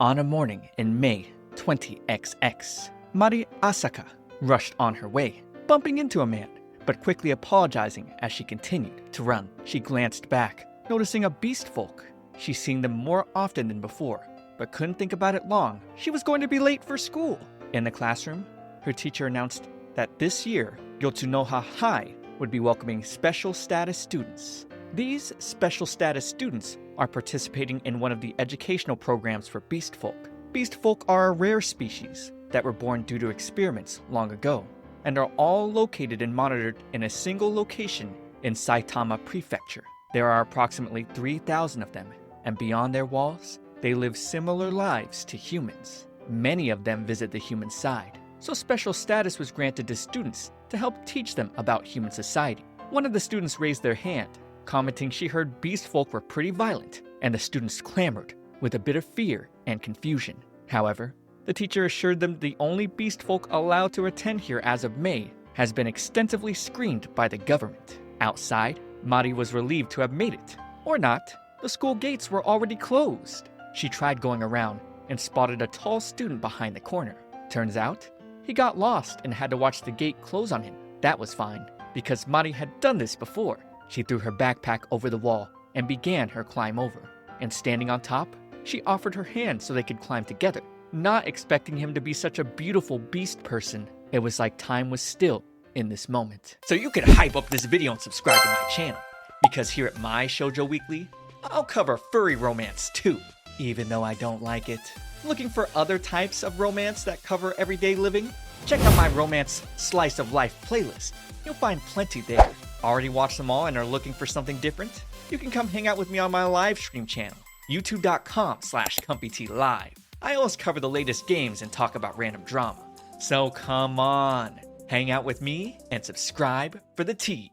On a morning in May 20XX, Mari Asaka rushed on her way, bumping into a man, but quickly apologizing as she continued to run. She glanced back, noticing a beast folk. She's seen them more often than before, but couldn't think about it long. She was going to be late for school. In the classroom, her teacher announced that this year, Yotsunoha High would be welcoming special status students. These special status students are participating in one of the educational programs for beast folk. Beast folk are a rare species that were born due to experiments long ago, and are all located and monitored in a single location in Saitama Prefecture. There are approximately 3,000 of them, and beyond their walls, they live similar lives to humans. Many of them visit the human side, so special status was granted to students to help teach them about human society. One of the students raised their hand, commenting she heard beast folk were pretty violent, and the students clamored with a bit of fear and confusion. However, the teacher assured them the only beast folk allowed to attend here as of May has been extensively screened by the government. Outside, Mari was relieved to have made it. Or not, the school gates were already closed. She tried going around and spotted a tall student behind the corner. Turns out, he got lost and had to watch the gate close on him. That was fine, because Mari had done this before. She threw her backpack over the wall and began her climb over. And standing on top, she offered her hand so they could climb together. Not expecting him to be such a beautiful beast person, it was like time was still in this moment. So you can hype up this video and subscribe to my channel, because here at my Shoujo Weekly, I'll cover furry romance too, even though I don't like it. Looking for other types of romance that cover everyday living? Check out my romance slice of life playlist. You'll find plenty there. Already watched them all and are looking for something different? You can come hang out with me on my live stream channel, youtube.com/ComfyTea live. I always cover the latest games and talk about random drama. So come on, hang out with me and subscribe for the tea.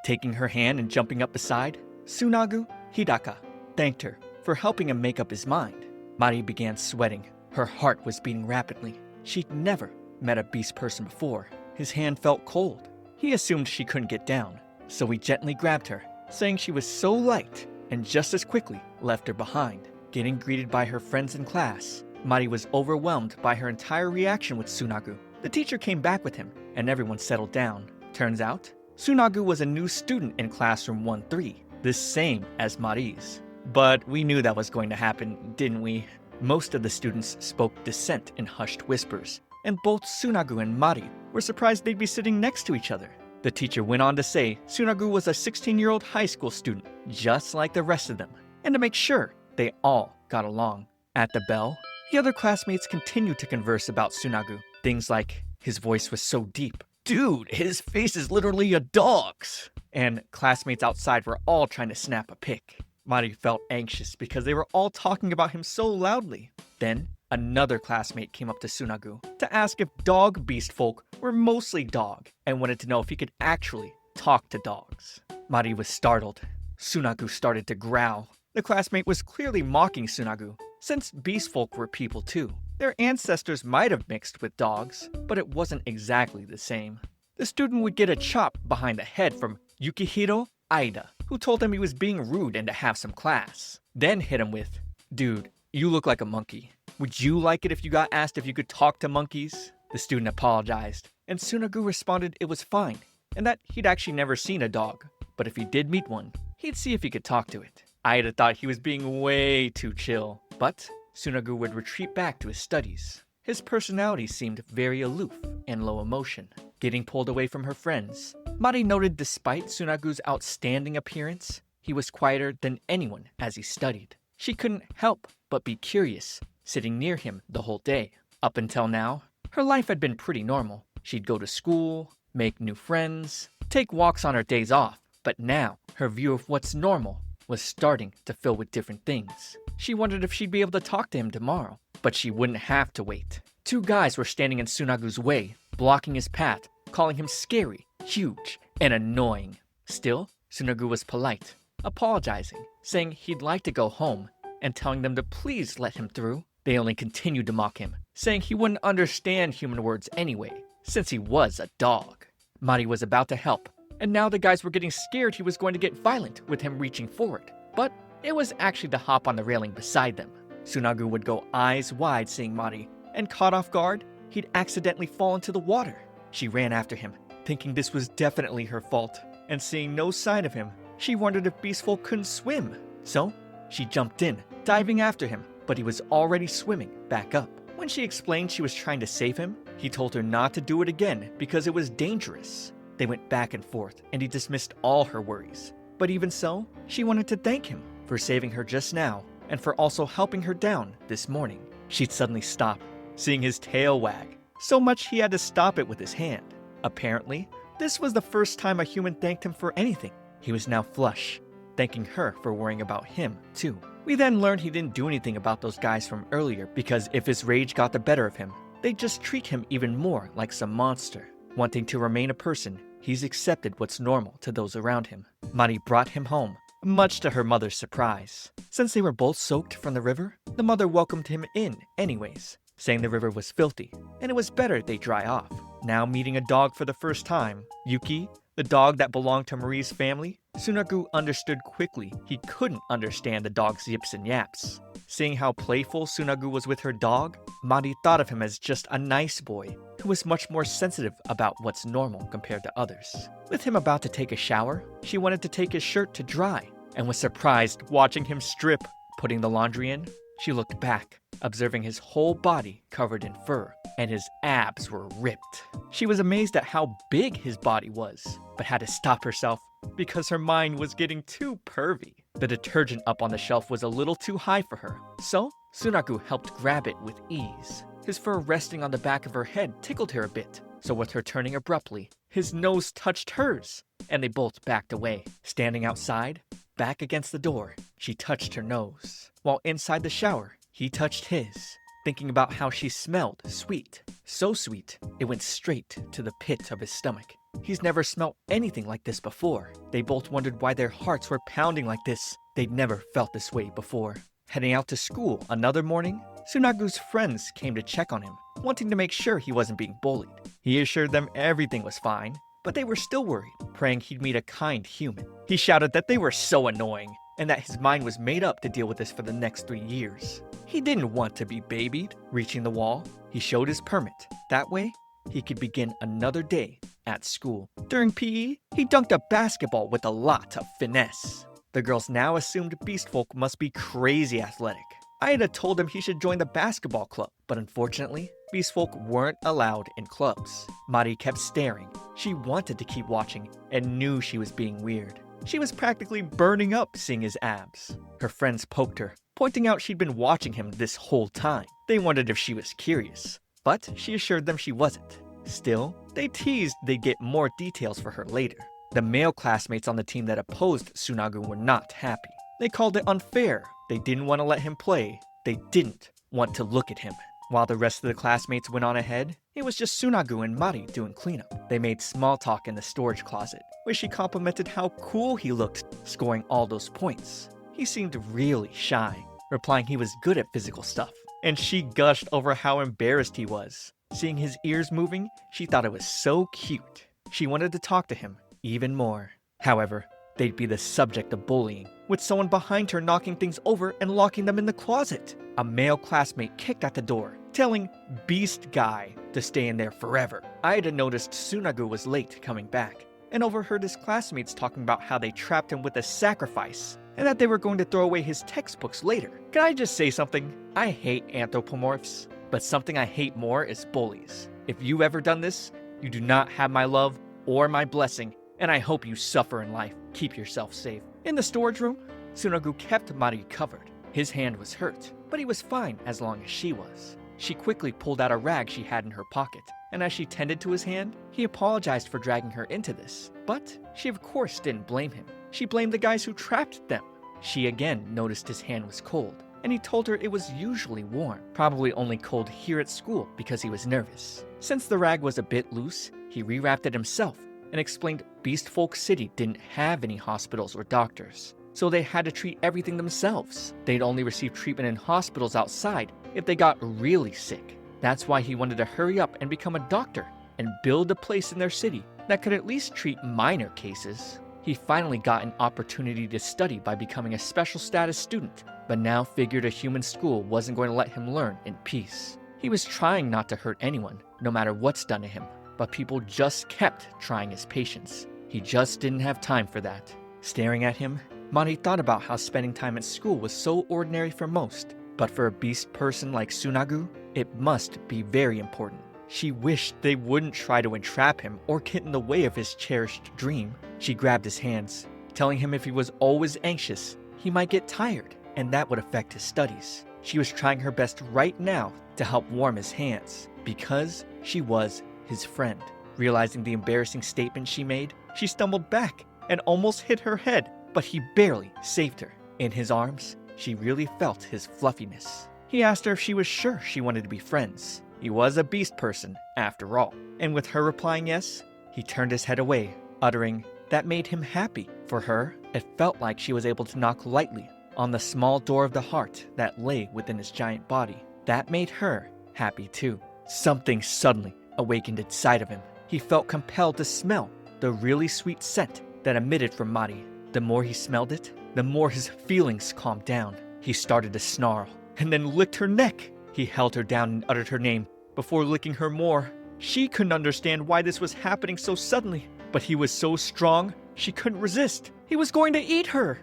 Taking her hand and jumping up beside, Sunagu Hidaka thanked her for helping him make up his mind. Mari began sweating. Her heart was beating rapidly. She'd never met a beast person before. His hand felt cold. He assumed she couldn't get down, so he gently grabbed her, saying she was so light, and just as quickly left her behind. Getting greeted by her friends in class, Mari was overwhelmed by her entire reaction with Sunagu. The teacher came back with him, and everyone settled down. Turns out, Sunagu was a new student in classroom 1-3, the same as Mari's. But we knew that was going to happen, didn't we? Most of the students spoke dissent in hushed whispers, and both Sunagu and Mari were surprised they'd be sitting next to each other. The teacher went on to say Sunagu was a 16-year-old high school student, just like the rest of them, and to make sure they all got along. At the bell, the other classmates continued to converse about Sunagu. Things like, his voice was so deep. Dude, his face is literally a dog's. And classmates outside were all trying to snap a pic. Mari felt anxious because they were all talking about him so loudly. Then, another classmate came up to Sunagu to ask if dog beast folk were mostly dog and wanted to know if he could actually talk to dogs. Mari was startled. Sunagu started to growl. The classmate was clearly mocking Sunagu, since beast folk were people too. Their ancestors might have mixed with dogs, but it wasn't exactly the same. The student would get a chop behind the head from Yukihiro Aida, who told him he was being rude and to have some class. Then hit him with, dude, you look like a monkey. Would you like it if you got asked if you could talk to monkeys? The student apologized, and Sunagu responded it was fine, and that he'd actually never seen a dog, but if he did meet one, he'd see if he could talk to it. Aida thought he was being way too chill, but Sunagu would retreat back to his studies. His personality seemed very aloof and low emotion. Getting pulled away from her friends, Mari noted despite Sunagu's outstanding appearance, he was quieter than anyone as he studied. She couldn't help but be curious, sitting near him the whole day. Up until now, her life had been pretty normal. She'd go to school, make new friends, take walks on her days off, but now her view of what's normal was starting to fill with different things. She wondered if she'd be able to talk to him tomorrow, but she wouldn't have to wait. Two guys were standing in Sunagu's way, blocking his path, calling him scary, huge, and annoying. Still, Sunagu was polite, apologizing, saying he'd like to go home, and telling them to please let him through. They only continued to mock him, saying he wouldn't understand human words anyway, since he was a dog. Mari was about to help, and now the guys were getting scared he was going to get violent with him reaching forward. But it was actually to hop on the railing beside them. Sunagu would go eyes wide seeing Mari, and caught off guard, he'd accidentally fall into the water. She ran after him, thinking this was definitely her fault, and seeing no sign of him, she wondered if Beastfolk couldn't swim. So, she jumped in, diving after him, but he was already swimming back up. When she explained she was trying to save him, he told her not to do it again because it was dangerous. They went back and forth, and he dismissed all her worries. But even so, she wanted to thank him for saving her just now, and for also helping her down this morning. She'd suddenly stop, seeing his tail wag, so much he had to stop it with his hand. Apparently, this was the first time a human thanked him for anything. He was now flush, thanking her for worrying about him, too. We then learned he didn't do anything about those guys from earlier because if his rage got the better of him, they'd just treat him even more like some monster. Wanting to remain a person, he's accepted what's normal to those around him. Mari brought him home, much to her mother's surprise. Since they were both soaked from the river, the mother welcomed him in anyways, saying the river was filthy, and it was better they dry off. Now meeting a dog for the first time, Yuki, the dog that belonged to Marie's family, Sunagu understood quickly he couldn't understand the dog's yips and yaps. Seeing how playful Sunagu was with her dog, Mari thought of him as just a nice boy who was much more sensitive about what's normal compared to others. With him about to take a shower, she wanted to take his shirt to dry and was surprised watching him strip. Putting the laundry in, she looked back, observing his whole body covered in fur, and his abs were ripped. She was amazed at how big his body was, but had to stop herself because her mind was getting too pervy. The detergent up on the shelf was a little too high for her, so Sunagu helped grab it with ease. His fur resting on the back of her head tickled her a bit, so with her turning abruptly, his nose touched hers, and they both backed away. Standing outside, back against the door, she touched her nose. While inside the shower, he touched his, thinking about how she smelled sweet. So sweet, it went straight to the pit of his stomach. He's never smelled anything like this before. They both wondered why their hearts were pounding like this. They'd never felt this way before. Heading out to school another morning, Sunagu's friends came to check on him, wanting to make sure he wasn't being bullied. He assured them everything was fine, but they were still worried, praying he'd meet a kind human. He shouted that they were so annoying, and that his mind was made up to deal with this for the next 3 years. He didn't want to be babied. Reaching the wall, he showed his permit. That way, he could begin another day at school. During PE, he dunked a basketball with a lot of finesse. The girls now assumed Beastfolk must be crazy athletic. Aida told him he should join the basketball club, but unfortunately, Beastfolk weren't allowed in clubs. Mari kept staring. She wanted to keep watching and knew she was being weird. She was practically burning up seeing his abs. Her friends poked her, pointing out she'd been watching him this whole time. They wondered if she was curious, but she assured them she wasn't. Still, they teased they'd get more details for her later. The male classmates on the team that opposed Sunagu were not happy. They called it unfair. They didn't want to let him play. They didn't want to look at him. While the rest of the classmates went on ahead, it was just Sunagu and Mari doing cleanup. They made small talk in the storage closet, where she complimented how cool he looked, scoring all those points. He seemed really shy, replying he was good at physical stuff, and she gushed over how embarrassed he was. Seeing his ears moving, she thought it was so cute. She wanted to talk to him even more. However, they'd be the subject of bullying, with someone behind her knocking things over and locking them in the closet. A male classmate kicked at the door, telling Beast Guy to stay in there forever. Aida noticed Sunagu was late coming back, and overheard his classmates talking about how they trapped him with a sacrifice, and that they were going to throw away his textbooks later. Can I just say something? I hate anthropomorphs, but something I hate more is bullies. If you've ever done this, you do not have my love or my blessing, and I hope you suffer in life. Keep yourself safe. In the storage room, Sunagu kept Mari covered. His hand was hurt, but he was fine as long as she was. She quickly pulled out a rag she had in her pocket, and as she tended to his hand, he apologized for dragging her into this. But she of course didn't blame him. She blamed the guys who trapped them. She again noticed his hand was cold, and he told her it was usually warm, probably only cold here at school because he was nervous. Since the rag was a bit loose, he rewrapped it himself and explained Beastfolk City didn't have any hospitals or doctors, so they had to treat everything themselves. They'd only receive treatment in hospitals outside if they got really sick. That's why he wanted to hurry up and become a doctor and build a place in their city that could at least treat minor cases. He finally got an opportunity to study by becoming a special status student, but now figured a human school wasn't going to let him learn in peace. He was trying not to hurt anyone, no matter what's done to him, but people just kept trying his patience. He just didn't have time for that. Staring at him, Mari thought about how spending time at school was so ordinary for most, but for a beast person like Sunagu, it must be very important. She wished they wouldn't try to entrap him or get in the way of his cherished dream. She grabbed his hands, telling him if he was always anxious, he might get tired, and that would affect his studies. She was trying her best right now to help warm his hands, because she was his friend. Realizing the embarrassing statement she made, she stumbled back and almost hit her head, but he barely saved her. In his arms, she really felt his fluffiness. He asked her if she was sure she wanted to be friends. He was a beast person, after all. And with her replying yes, he turned his head away, uttering, that made him happy. For her, it felt like she was able to knock lightly on the small door of the heart that lay within his giant body. That made her happy too. Something suddenly awakened inside of him. He felt compelled to smell the really sweet scent that emitted from Mari. The more he smelled it, the more his feelings calmed down. He started to snarl, and then licked her neck. He held her down and uttered her name before licking her more. She couldn't understand why this was happening so suddenly, but he was so strong, she couldn't resist. He was going to eat her.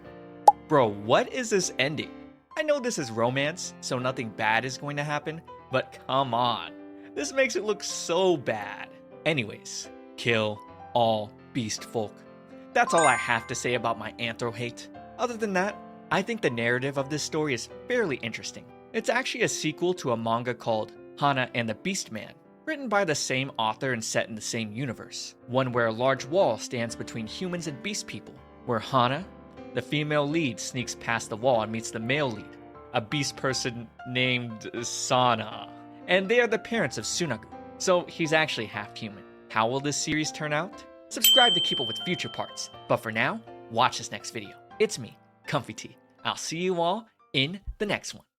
Bro, what is this ending? I know this is romance, so nothing bad is going to happen, but come on. This makes it look so bad. Anyways, kill all beast folk. That's all I have to say about my anthro hate. Other than that, I think the narrative of this story is fairly interesting. It's actually a sequel to a manga called Hana and the Beast Man, written by the same author and set in the same universe. One where a large wall stands between humans and beast people, where Hana, the female lead, sneaks past the wall and meets the male lead, a beast person named Sana. And they are the parents of Sunagu, so he's actually half human. How will this series turn out? Subscribe to keep up with future parts, but for now, watch this next video. It's me, ComfyTea. I'll see you all in the next one.